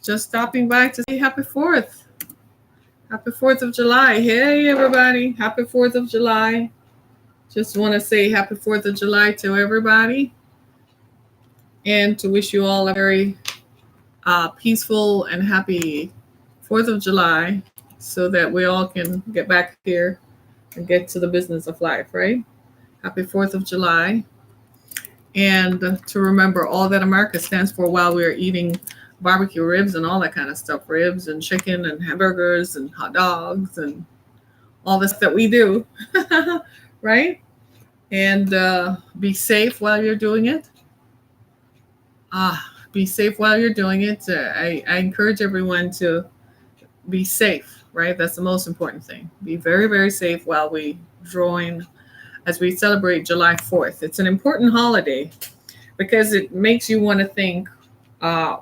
Just stopping by to say happy 4th. Happy 4th of July. Hey, everybody. Happy 4th of July. Just want to say happy 4th of July to everybody and to wish you all a very peaceful and happy 4th of July so that we all can get back here and get to the business of life, right? Happy 4th of July. And to remember all that America stands for while we're eating barbecue ribs and all that kind of stuff, ribs and chicken and hamburgers and hot dogs and all this that we do, right? And be safe while you're doing it. Be safe while you're doing it. I encourage everyone to be safe, right? That's the most important thing. Be very, very safe while we join as we celebrate July 4th. It's an important holiday because it makes you want to think,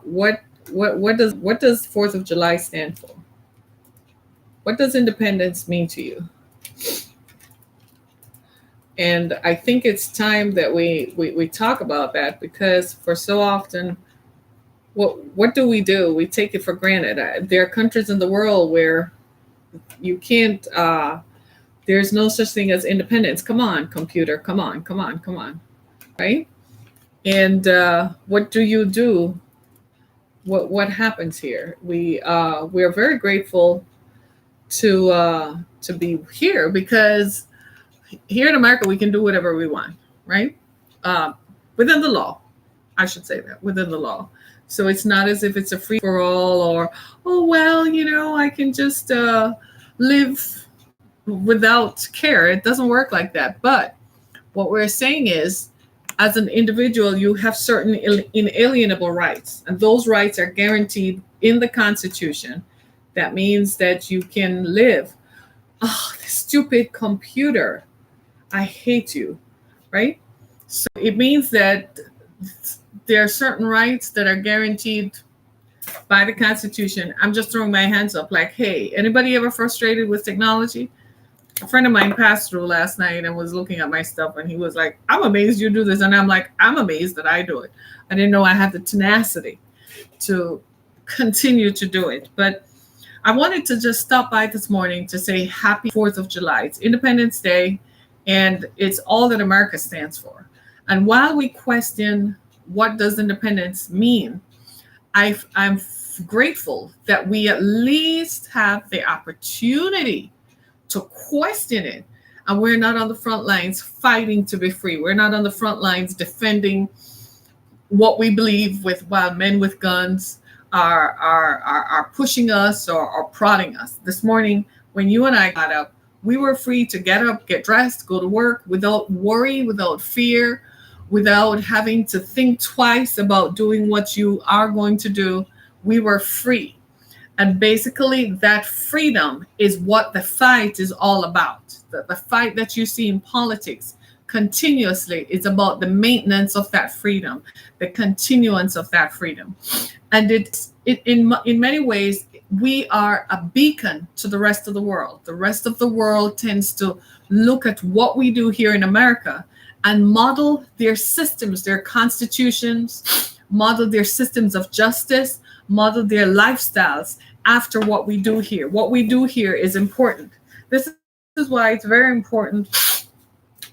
what does 4th of July stand for? What does independence mean to you? And I think it's time that we talk about that because for so often, what do? We take it for granted. There are countries in the world where you can't. There's no such thing as independence. Come on, computer. Come on. Right? And what do you do? What happens here? We are very grateful to be here because here in America we can do whatever we want, right? Within the law, I should say that within the law. So it's not as if it's a free for all or I can just live without care. It doesn't work like that. But what we're saying is, as an individual, you have certain inalienable rights, and those rights are guaranteed in the Constitution. That means that you can live. Oh, the stupid computer. I hate you, right? So it means that there are certain rights that are guaranteed by the Constitution. I'm just throwing my hands up like, hey, anybody ever frustrated with technology? A friend of mine passed through last night and was looking at my stuff and he was like, I'm amazed you do this. And I'm like, I'm amazed that I do it. I didn't know I had the tenacity to continue to do it. But I wanted to just stop by this morning to say happy 4th of July. It's Independence Day and it's all that America stands for. And while we question what does independence mean, I'm grateful that we at least have the opportunity to question it. And we're not on the front lines fighting to be free. We're not on the front lines defending what we believe while men with guns are pushing us or prodding us. This morning, when you and I got up, we were free to get up, get dressed, go to work without worry, without fear, without having to think twice about doing what you are going to do. We were free. And basically, that freedom is what the fight is all about. The fight that you see in politics continuously is about the maintenance of that freedom, the continuance of that freedom. And in many ways, we are a beacon to the rest of the world. The rest of the world tends to look at what we do here in America and model their systems, their constitutions, model their systems of justice, model their lifestyles after what we do here. What we do here is important. This is why it's very important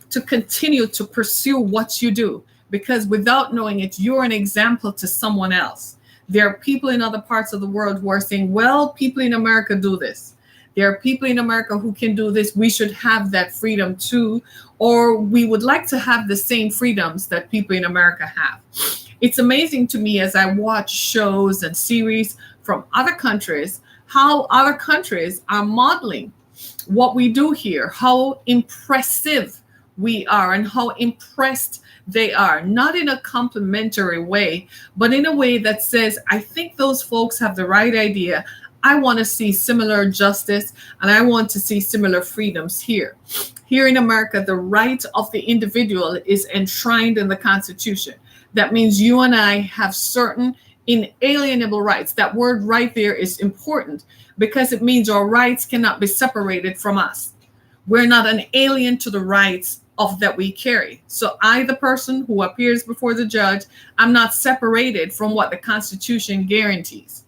to continue to pursue what you do, because without knowing it, you're an example to someone else. There are people in other parts of the world who are saying, well, people in America do this. There are people in America who can do this. We should have that freedom too, or we would like to have the same freedoms that people in America have. It's amazing to me as I watch shows and series from other countries, how other countries are modeling what we do here, how impressive we are and how impressed they are, not in a complimentary way, but in a way that says, I think those folks have the right idea. I want to see similar justice and I want to see similar freedoms here. Here in America, the right of the individual is enshrined in the Constitution. That means you and I have certain inalienable rights. That word right there is important because it means our rights cannot be separated from us. We're not an alien to the rights of that we carry. So I, the person who appears before the judge, I'm not separated from what the Constitution guarantees.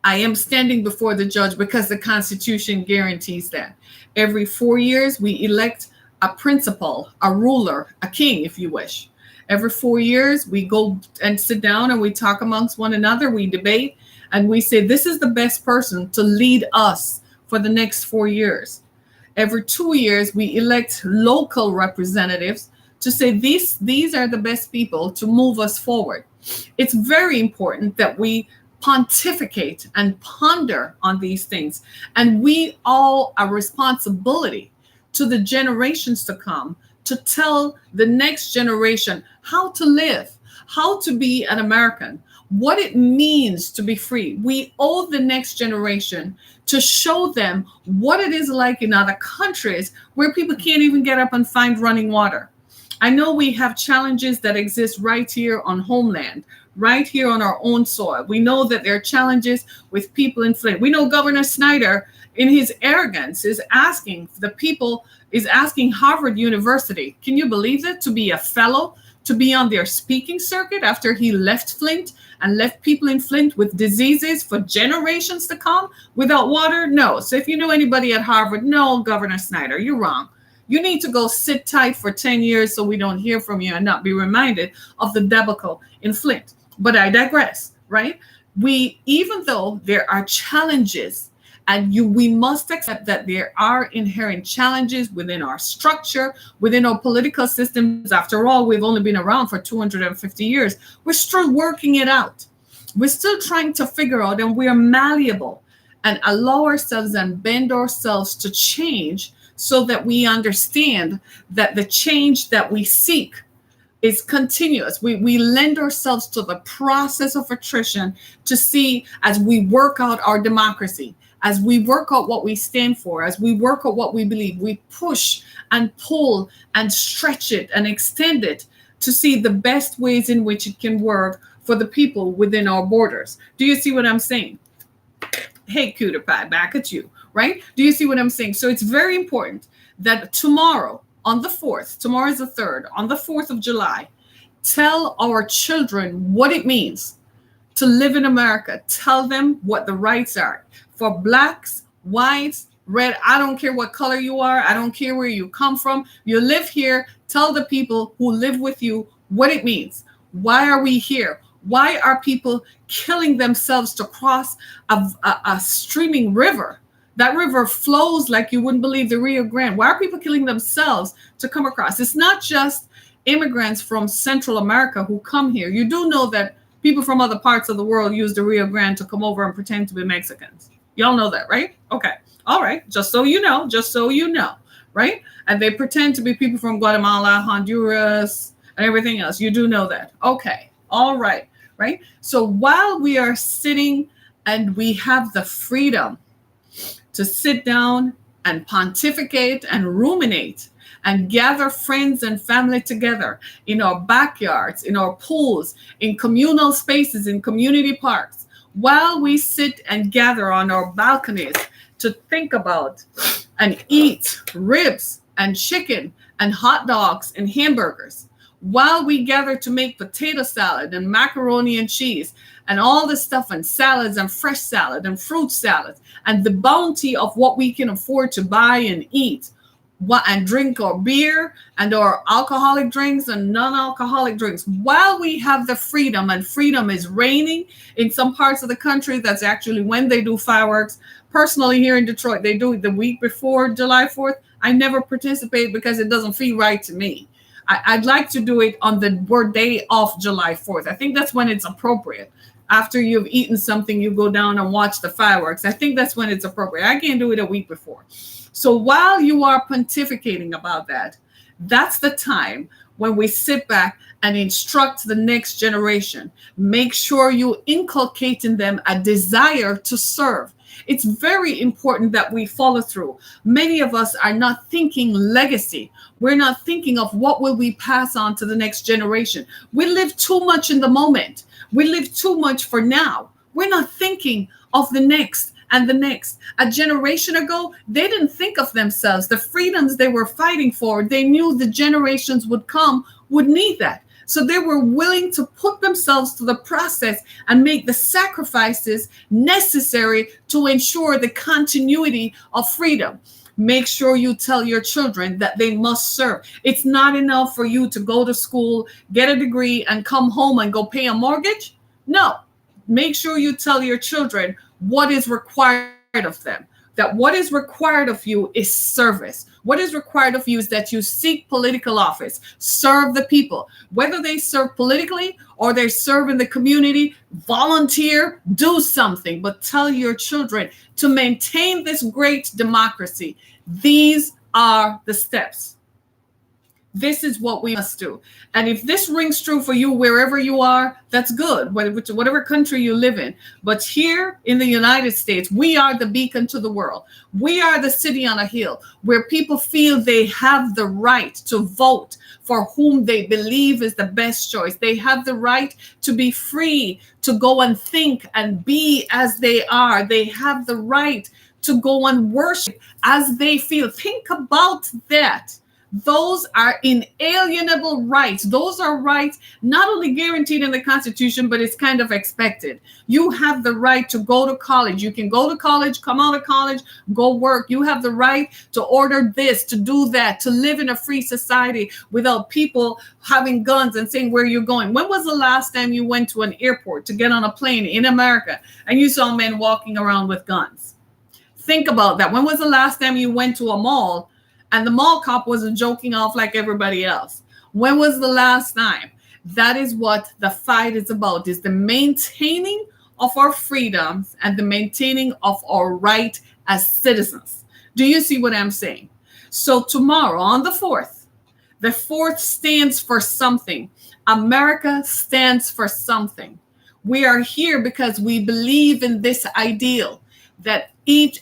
I am standing before the judge because the Constitution guarantees that. Every 4 years, we elect a principal, a ruler, a king, if you wish. Every 4 years, we go and sit down and we talk amongst one another, we debate, and we say, this is the best person to lead us for the next 4 years. Every 2 years, we elect local representatives to say these are the best people to move us forward. It's very important that we pontificate and ponder on these things. And we all a responsibility to the generations to come to tell the next generation how to live, how to be an American, what it means to be free. We owe the next generation to show them what it is like in other countries where people can't even get up and find running water. I know we have challenges that exist right here on homeland, right here on our own soil. We know that there are challenges with people in Flint. We know Governor Snyder, in his arrogance, is asking Harvard University, can you believe it, to be a fellow, to be on their speaking circuit after he left Flint and left people in Flint with diseases for generations to come without water? No. So if you know anybody at Harvard, no, Governor Snyder, you're wrong. You need to go sit tight for 10 years so we don't hear from you and not be reminded of the debacle in Flint. But I digress, right? Even though there are challenges, and we must accept that there are inherent challenges within our structure, within our political systems. After all, we've only been around for 250 years. We're still working it out. We're still trying to figure out, and we are malleable and allow ourselves and bend ourselves to change so that we understand that the change that we seek is continuous. We lend ourselves to the process of attrition to see, as we work out our democracy, as we work out what we stand for, as we work out what we believe, we push and pull and stretch it and extend it to see the best ways in which it can work for the people within our borders. Do you see what I'm saying? Hey, Cutie Pie, back at you, right? Do you see what I'm saying? So it's very important that tomorrow, on the 4th, tomorrow is the 3rd, on the 4th of July, tell our children what it means to live in America. Tell them what the rights are for blacks, whites, red. I don't care what color you are. I don't care where you come from. You live here. Tell the people who live with you what it means. Why are we here? Why are people killing themselves to cross a streaming river? That river flows like you wouldn't believe, the Rio Grande. Why are people killing themselves to come across? It's not just immigrants from Central America who come here. You do know that people from other parts of the world use the Rio Grande to come over and pretend to be Mexicans. Y'all know that, right? Okay. All right. Just so you know, right? And they pretend to be people from Guatemala, Honduras, and everything else. You do know that. Okay. All right. Right. So while we are sitting and we have the freedom to sit down and pontificate and ruminate and gather friends and family together in our backyards, in our pools, in communal spaces, in community parks, while we sit and gather on our balconies to think about and eat ribs and chicken and hot dogs and hamburgers, while we gather to make potato salad and macaroni and cheese and all this stuff, and salads and fresh salad and fruit salads and the bounty of what we can afford to buy and eat and drink our beer and our alcoholic drinks and non-alcoholic drinks, while we have the freedom, and freedom is reigning in some parts of the country. That's actually when they do fireworks. Personally, here in Detroit, they do it the week before July 4th. I never participate because it doesn't feel right to me. I'd like to do it on the day of July 4th. I think that's when it's appropriate. After you've eaten something, you go down and watch the fireworks. I think that's when it's appropriate. I can't do it a week before. So while you are pontificating about that, that's the time when we sit back and instruct the next generation. Make sure you inculcate in them a desire to serve. It's very important that we follow through. Many of us are not thinking legacy. We're not thinking of what will we pass on to the next generation. We live too much in the moment. We live too much for now. We're not thinking of the next and the next. A generation ago, they didn't think of themselves. The freedoms they were fighting for, they knew the generations would come, would need that. So they were willing to put themselves to the process and make the sacrifices necessary to ensure the continuity of freedom. Make sure you tell your children that they must serve. It's not enough for you to go to school, get a degree, and come home and go pay a mortgage. No. Make sure you tell your children what is required of them. That what is required of you is service. What is required of you is that you seek political office, serve the people, whether they serve politically or they serve in the community, volunteer, do something, but tell your children to maintain this great democracy. These are the steps. This is what we must do. And if this rings true for you wherever you are, that's good, whatever country you live in. But here in the United States, we are the beacon to the world. We are the city on a hill where people feel they have the right to vote for whom they believe is the best choice. They have the right to be free, to go and think and be as they are. They have the right to go and worship as they feel. Think about that. Those are inalienable rights. Those are rights not only guaranteed in the Constitution, but it's kind of expected. You have the right to go to college. You can go to college, come out of college, go work. You have the right to order this, to do that, to live in a free society without people having guns and saying where you're going. When was the last time you went to an airport to get on a plane in America and you saw men walking around with guns? Think about that. When was the last time you went to a mall and the mall cop wasn't joking off like everybody else? When was the last time? That is what the fight is about, is the maintaining of our freedoms and the maintaining of our right as citizens. Do you see what I'm saying? So tomorrow on the 4th stands for something. America stands for something. We are here because we believe in this ideal that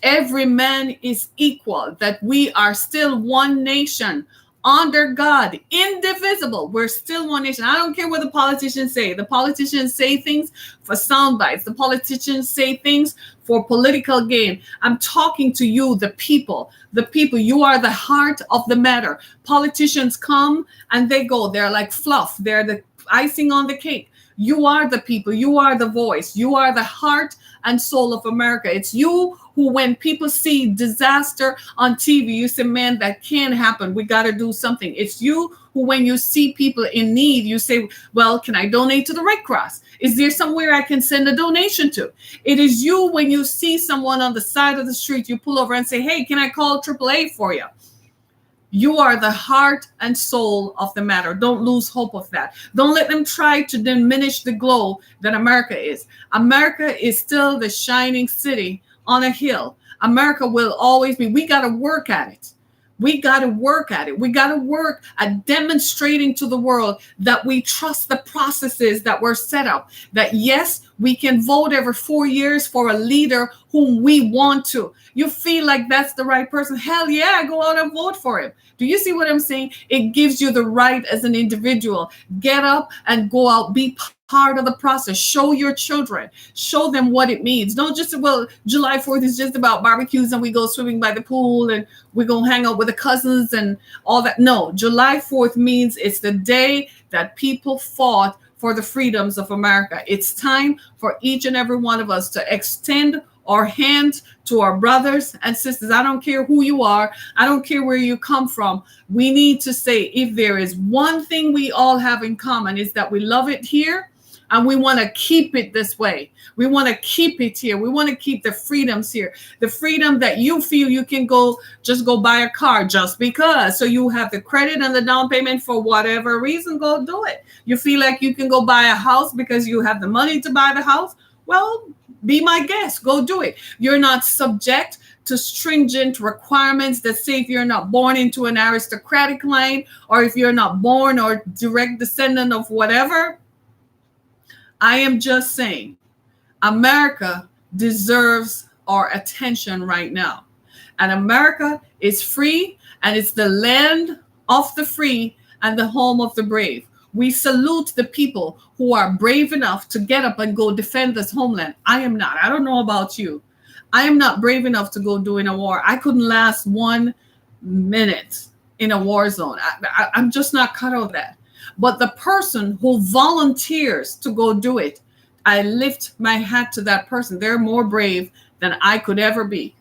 every man is equal, that we are still one nation under God, indivisible. We're still one nation. I don't care what the politicians say. The politicians say things for sound bites. The politicians say things for political gain. I'm talking to you, the people. The people, you are the heart of the matter. Politicians come and they go. They're like fluff. They're the icing on the cake. You are the people. You are the voice. You are the heart and soul of America. It's you who, when people see disaster on TV, you say, man, that can't happen. We got to do something. It's you who, when you see people in need, you say, well, can I donate to the Red Cross? Is there somewhere I can send a donation to? It is you, when you see someone on the side of the street, you pull over and say, hey, can I call AAA for you? You are the heart and soul of the matter. Don't lose hope of that. Don't let them try to diminish the glow that America is. America is still the shining city on a hill. America will always be. We got to work at it. We got to work at it. We got to work at demonstrating to the world that we trust the processes that were set up. That yes, we can vote every 4 years for a leader whom we want to. You feel like that's the right person. Hell yeah, go out and vote for him. Do you see what I'm saying? It gives you the right as an individual. Get up and go out. Be part of the process. Show your children. Show them what it means. Don't just say, well, July 4th is just about barbecues and we go swimming by the pool and we go hang out with the cousins and all that. No, July 4th means it's the day that people fought for the freedoms of America. It's time for each and every one of us to extend our hand to our brothers and sisters. I don't care who you are. I don't care where you come from. We need to say, if there is one thing we all have in common, is that we love it here and we want to keep it this way. We want to keep it here. We want to keep the freedoms here. The freedom that you feel you can just go buy a car just because. So you have the credit and the down payment for whatever reason, go do it. You feel like you can go buy a house because you have the money to buy the house. Well, be my guest. Go do it. You're not subject to stringent requirements that say if you're not born into an aristocratic line or if you're not born or direct descendant of whatever. I am just saying, America deserves our attention right now. And America is free, and it's the land of the free and the home of the brave. We salute the people who are brave enough to get up and go defend this homeland. I am not. I don't know about you. I am not brave enough to go do in a war. I couldn't last 1 minute in a war zone. I'm just not cut out of that. But the person who volunteers to go do it, I lift my hat to that person. They're more brave than I could ever be,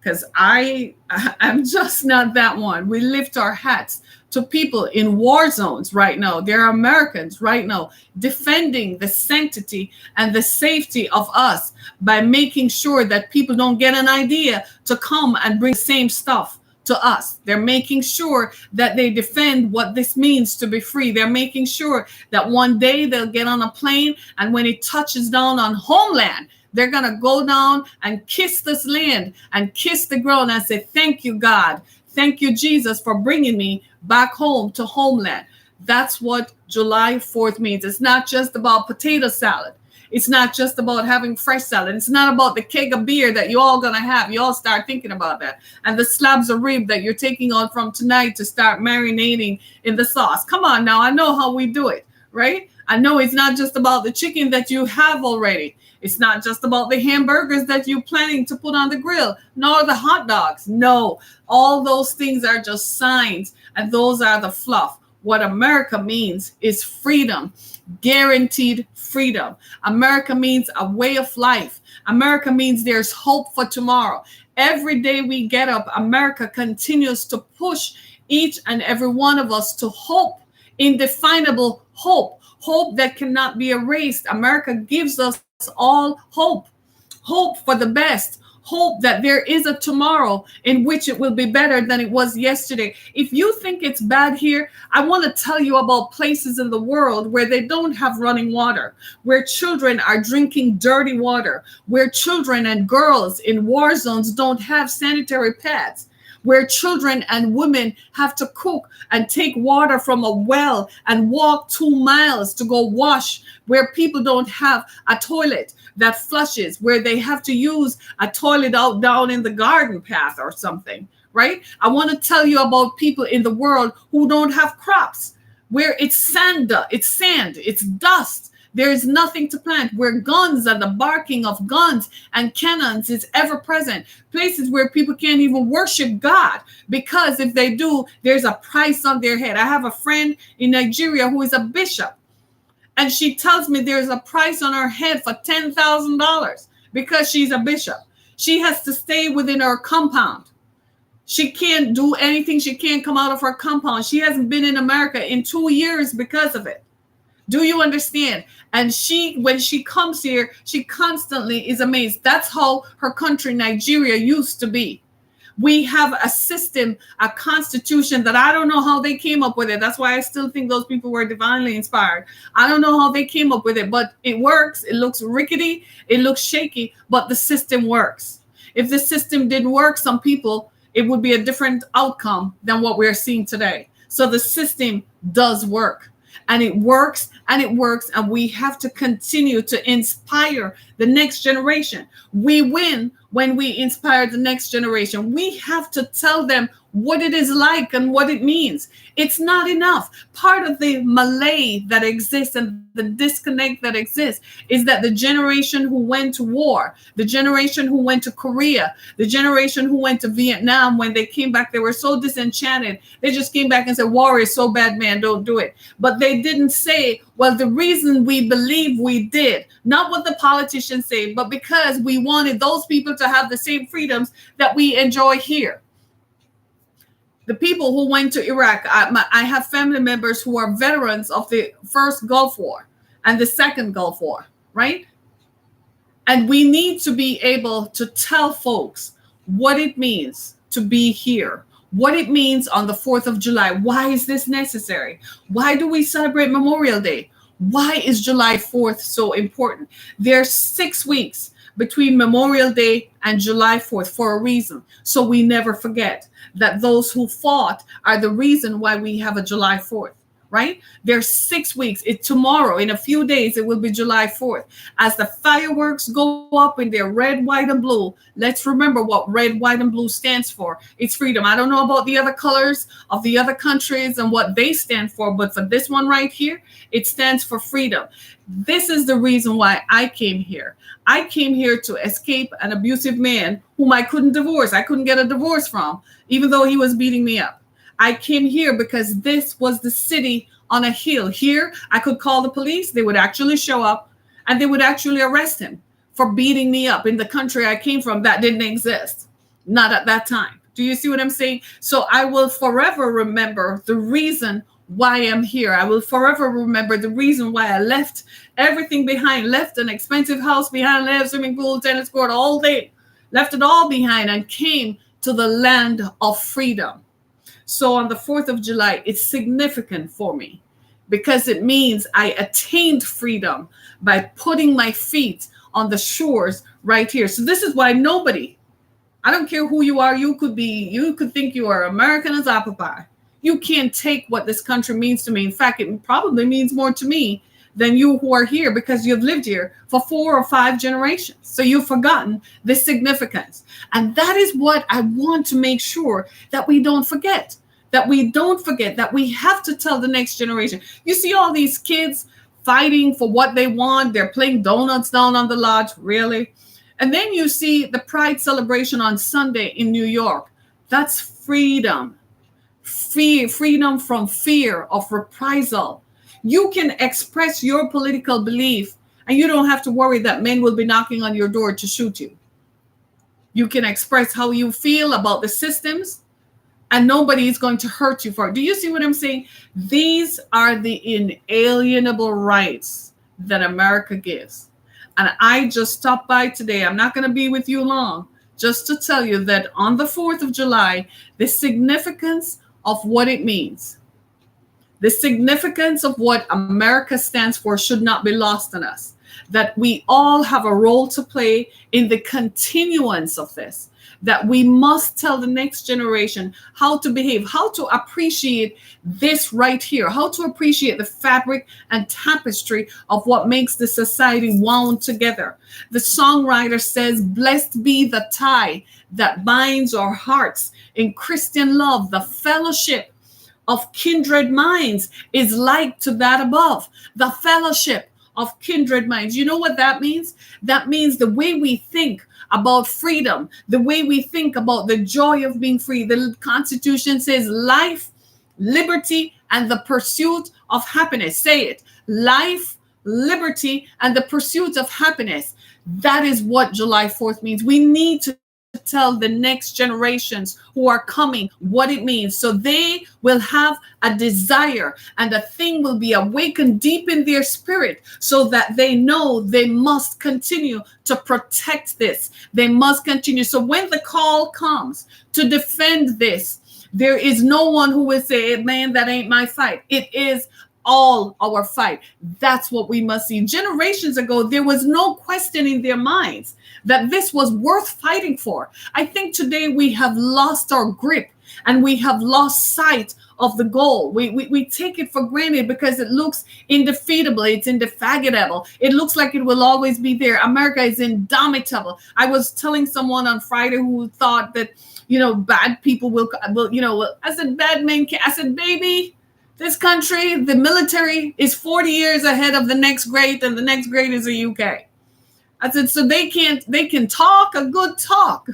because I'm just not that one. We lift our hats to people in war zones right now. There are Americans right now defending the sanctity and the safety of us by making sure that people don't get an idea to come and bring the same stuff to us. They're making sure that they defend what this means to be free. They're making sure that one day they'll get on a plane, and when it touches down on homeland, they're going to go down and kiss this land and kiss the ground and say, thank you, God. Thank you, Jesus, for bringing me back home to homeland. That's what July 4th means. It's not just about potato salad. It's not just about having fresh salad. It's not about the keg of beer that you all going to have. You all start thinking about that. And the slabs of rib that you're taking on from tonight to start marinating in the sauce. Come on now. I know how we do it, right? I know it's not just about the chicken that you have already. It's not just about the hamburgers that you're planning to put on the grill, nor the hot dogs. No, all those things are just signs, and those are the fluff. What America means is freedom, guaranteed freedom. America means a way of life. America means there's hope for tomorrow. Every day we get up, America continues to push each and every one of us to hope, indefinable hope, hope that cannot be erased. America gives us all hope, hope for the best, hope that there is a tomorrow in which it will be better than it was yesterday. If you think it's bad here, I want to tell you about places in the world where they don't have running water, where children are drinking dirty water, where children and girls in war zones don't have sanitary pads, where children and women have to cook and take water from a well and walk 2 miles to go wash, where people don't have a toilet that flushes, where they have to use a toilet out down in the garden path or something, right? I want to tell you about people in the world who don't have crops, where it's sand, it's dust. There is nothing to plant, where guns and the barking of guns and cannons is ever present. Places where people can't even worship God, because if they do, there's a price on their head. I have a friend in Nigeria who is a bishop, and she tells me there's a price on her head for $10,000 because she's a bishop. She has to stay within her compound. She can't do anything. She can't come out of her compound. She hasn't been in America in 2 years because of it. Do you understand? And when she comes here, she constantly is amazed. That's how her country, Nigeria, used to be. We have a system, a constitution that I don't know how they came up with it. That's why I still think those people were divinely inspired. I don't know how they came up with it, but it works. It looks rickety. It looks shaky, but the system works. If the system didn't work, some people, it would be a different outcome than what we're seeing today. So the system does work. And it works, and it works, and we have to continue to inspire the next generation. We win when we inspire the next generation. We have to tell them what it is like and what it means. It's not enough. Part of the malaise that exists and the disconnect that exists is that the generation who went to war, the generation who went to Korea, the generation who went to Vietnam, when they came back, they were so disenchanted. They just came back and said, war is so bad, man, don't do it. But they didn't say, well, the reason we believe we did, not what the politicians say, but because we wanted those people to have the same freedoms that we enjoy here. The people who went to Iraq, I have family members who are veterans of the first Gulf War and the second Gulf War, right? And we need to be able to tell folks what it means to be here, what it means on the 4th of July. Why is this necessary? Why do we celebrate Memorial Day? Why is July 4th so important? There's 6 weeks between Memorial Day and July 4th for a reason. So we never forget that those who fought are the reason why we have a July 4th, right? There's 6 weeks. Tomorrow, in a few days, it will be July 4th. As the fireworks go up in their red, white, and blue, let's remember what red, white, and blue stands for. It's freedom. I don't know about the other colors of the other countries and what they stand for, but for this one right here, it stands for freedom. This is the reason why I came here. I came here to escape an abusive man whom I couldn't divorce. I couldn't get a divorce from, even though he was beating me up. I came here because this was the city on a hill. Here, I could call the police. They would actually show up and they would actually arrest him for beating me up. In the country I came from, that didn't exist. Not at that time. Do you see what I'm saying? So I will forever remember the reason why I'm here. I will forever remember the reason why I left everything behind, left an expensive house behind, left swimming pool, tennis court all day, left it all behind and came to the land of freedom. So on the 4th of July, it's significant for me because it means I attained freedom by putting my feet on the shores right here. So this is why nobody, I don't care who you are, you could think you are American as apple pie. You can't take what this country means to me. In fact, it probably means more to me than you who are here because you've lived here for 4 or 5 generations. So you've forgotten the significance. And that is what I want to make sure that we don't forget, that we have to tell the next generation. You see all these kids fighting for what they want. They're playing donuts down on the lodge, really. And then you see the Pride celebration on Sunday in New York. That's freedom. Freedom from fear of reprisal. You can express your political belief and you don't have to worry that men will be knocking on your door to shoot you. You can express how you feel about the systems and nobody is going to hurt you for it. Do you see what I'm saying? These are the inalienable rights that America gives. And I just stopped by today. I'm not going to be with you long, just to tell you that on the 4th of July, the significance of what it means, the significance of what America stands for should not be lost on us. That we all have a role to play in the continuance of this. That we must tell the next generation how to behave, how to appreciate this right here, how to appreciate the fabric and tapestry of what makes the society wound together. The songwriter says, "Blessed be the tie that binds our hearts in Christian love. The fellowship of kindred minds is like to that above." The fellowship of kindred minds. You know what that means? That means the way we think about freedom, the way we think about the joy of being free. The Constitution says life, liberty, and the pursuit of happiness. Say it. Life, liberty, and the pursuit of happiness. That is what July 4th means. We need to tell the next generations who are coming what it means, so they will have a desire and a thing will be awakened deep in their spirit, so that they know they must continue to protect this. They must continue. So when the call comes to defend this, there is no one who will say, "Man, that ain't my fight." It is all our fight. That's what we must see. Generations ago, there was no question in their minds that this was worth fighting for. I think today we have lost our grip and we have lost sight of the goal. We take it for granted because it looks indefeatable. It's indefatigable. It looks like it will always be there. America is indomitable. I was telling someone on Friday who thought that, bad people will I said, bad men can't. I said, baby, this country, the military is 40 years ahead of the next grade, and the next grade is the UK. I said, so they can talk a good talk,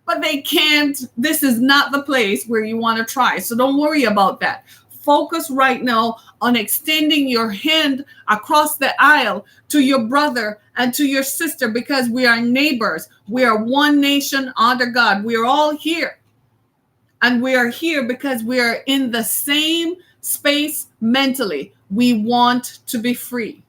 but they can't. This is not the place where you want to try. So don't worry about that. Focus right now on extending your hand across the aisle to your brother and to your sister, because we are neighbors. We are one nation under God. We are all here. And we are here because we are in the same space mentally. We want to be free.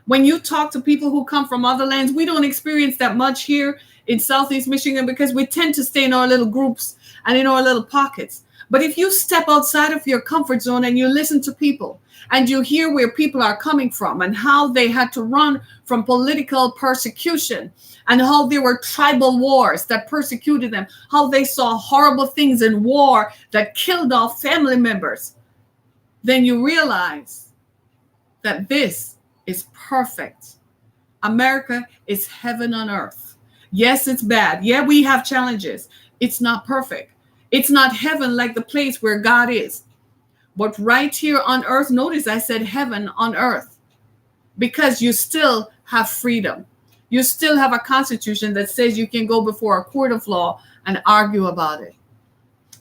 When you talk to people who come from other lands, we don't experience that much here in Southeast Michigan because we tend to stay in our little groups and in our little pockets. But if you step outside of your comfort zone and you listen to people and you hear where people are coming from and how they had to run from political persecution and how there were tribal wars that persecuted them, how they saw horrible things in war that killed off family members, then you realize that this is perfect. America is heaven on earth. Yes, it's bad. Yeah, we have challenges. It's not perfect. It's not heaven like the place where God is. But right here on earth, notice I said heaven on earth, because you still have freedom. You still have a constitution that says you can go before a court of law and argue about it.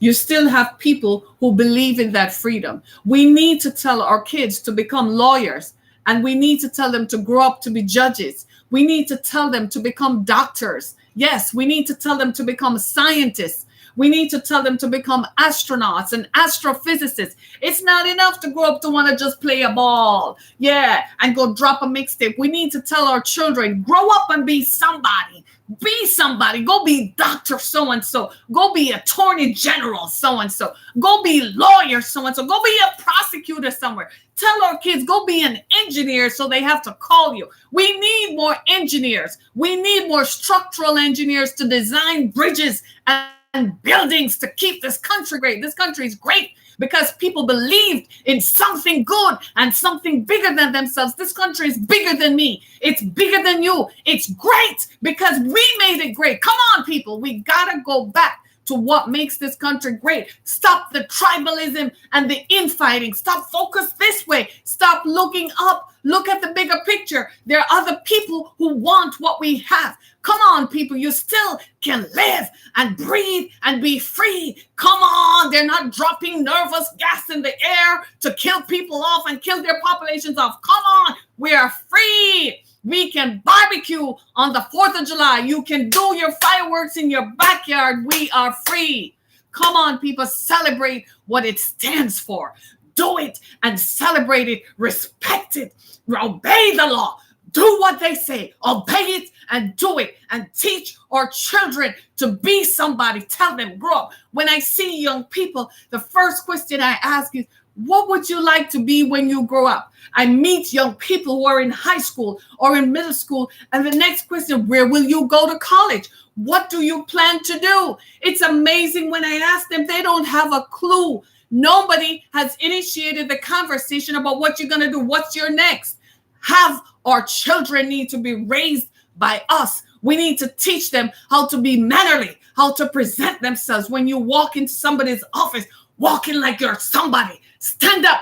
You still have people who believe in that freedom. We need to tell our kids to become lawyers, and we need to tell them to grow up to be judges. We need to tell them to become doctors. Yes, we need to tell them to become scientists. We need to tell them to become astronauts and astrophysicists. It's not enough to grow up to want to just play a ball, yeah, and go drop a mixtape. We need to tell our children, grow up and be somebody. Be somebody. Go be Dr. So-and-so. Go be Attorney General so-and-so. Go be lawyer so-and-so. Go be a prosecutor somewhere. Tell our kids, go be an engineer so they have to call you. We need more engineers. We need more structural engineers to design bridges and buildings to keep this country great. This country is great because people believed in something good and something bigger than themselves. This country is bigger than me. It's bigger than you. It's great because we made it great. Come on, people. We got to go back to what makes this country great. Stop the tribalism and the infighting. Stop focus this way. Stop looking up. Look at the bigger picture. There are other people who want what we have. Come on, people. You still can live and breathe and be free. Come on. They're not dropping nervous gas in the air to kill people off and kill their populations off. Come on. We are free. We can barbecue on the 4th of July. You can do your fireworks in your backyard. We are free. Come on, people. Celebrate what it stands for. Do it and celebrate it. Respect it. Obey the law. Do what they say. Obey it and do it. And teach our children to be somebody. Tell them, grow up. When I see young people, the first question I ask is, what would you like to be when you grow up? I meet young people who are in high school or in middle school. And the next question, where will you go to college? What do you plan to do? It's amazing when I ask them, they don't have a clue. Nobody has initiated the conversation about what you're going to do. What's your next? Have our children need to be raised by us. We need to teach them how to be mannerly, how to present themselves. When you walk into somebody's office, walk in like you're somebody. Stand up,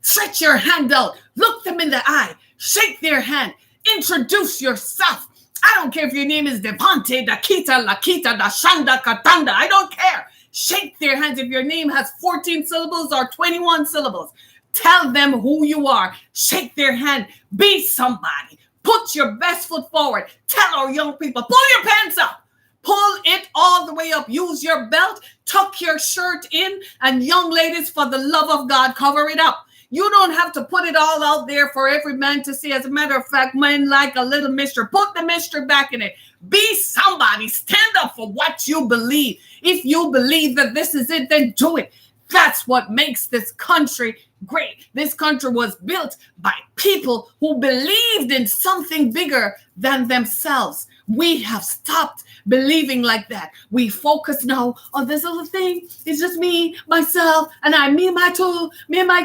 stretch your hand out, look them in the eye, shake their hand, introduce yourself. I don't care if your name is Devante, Dakita, Lakita, Dashanda, Katanda. I don't care. Shake their hands. If your name has 14 syllables or 21 syllables, tell them who you are. Shake their hand. Be somebody. Put your best foot forward. Tell our young people, pull your pants up. Pull it all the way up. Use your belt. Tuck your shirt in. And young ladies, for the love of God, cover it up. You don't have to put it all out there for every man to see. As a matter of fact, men like a little mister. Put the mister back in it. Be somebody. Stand up for what you believe. If you believe that this is it, then do it. That's what makes this country great. This country was built by people who believed in something bigger than themselves. We have stopped believing like that. We focus now on this other thing. It's just me, myself, and I, me and my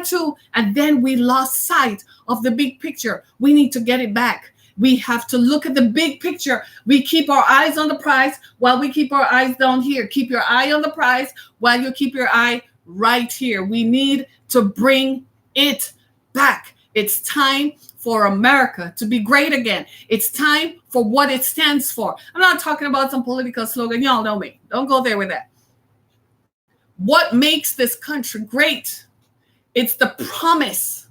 two. And then we lost sight of the big picture. We need to get it back. We have to look at the big picture. We keep our eyes on the prize while we keep our eyes down here. Keep your eye on the prize while you keep your eye right here. We need to bring it back. It's time for America to be great again. It's time for what it stands for. I'm not talking about some political slogan. Y'all know me. Don't go there with that. What makes this country great? It's the promise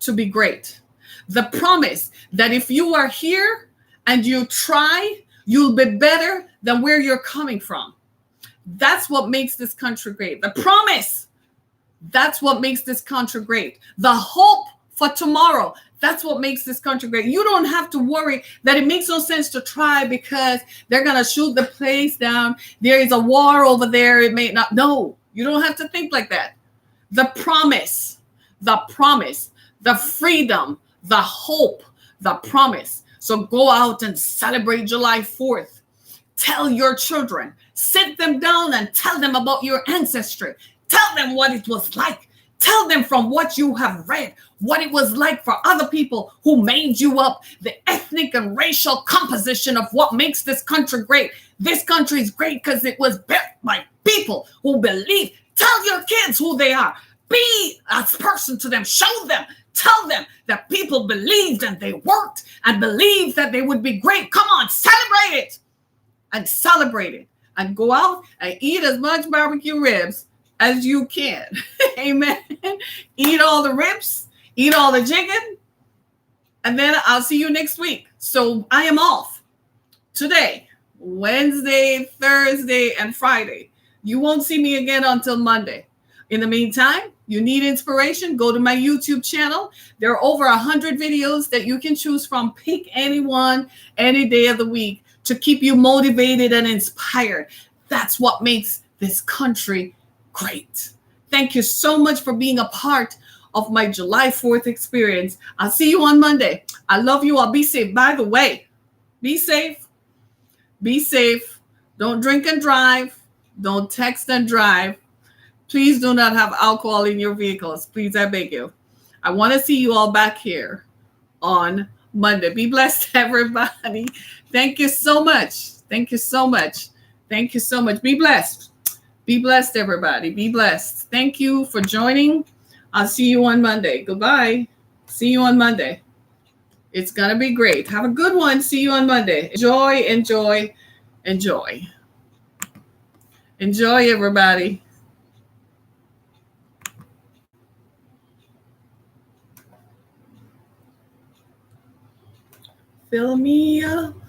to be great. The promise that if you are here and you try, you'll be better than where you're coming from. That's what makes this country great. The promise. That's what makes this country great. The hope for tomorrow. That's what makes this country great. You don't have to worry that it makes no sense to try because they're going to shoot the place down. There is a war over there. It may not. No, you don't have to think like that. The promise, the freedom, the hope, the promise. So go out and celebrate July 4th. Tell your children, sit them down and tell them about your ancestry. Tell them what it was like. Tell them from what you have read, what it was like for other people who made you up, the ethnic and racial composition of what makes this country great. This country is great because it was built by people who believe. Tell your kids who they are. Be a person to them. Show them. Tell them that people believed and they worked and believed that they would be great. Come on, celebrate it. And celebrate it. and go out and eat as much barbecue ribs as you can. Amen. Eat all the ribs, eat all the chicken, and then I'll see you next week. So I am off today, Wednesday, Thursday, and Friday. You won't see me again until Monday. In the meantime, you need inspiration, go to my YouTube channel. There are over 100 videos that you can choose from. Pick any one, any day of the week to keep you motivated and inspired. That's what makes this country great. Thank you so much for being a part of my July 4th experience. I'll see you on Monday. I love you all. Be safe. By the way, be safe. Be safe. Don't drink and drive. Don't text and drive. Please do not have alcohol in your vehicles. Please, I beg you. I want to see you all back here on Monday. Be blessed, everybody. Thank you so much. Thank you so much. Thank you so much. Be blessed. Be blessed, everybody. Be blessed. Thank you for joining. I'll see you on Monday. Goodbye. See you on Monday. It's going to be great. Have a good one. See you on Monday. Enjoy, enjoy, enjoy. Enjoy, everybody. Fill me up.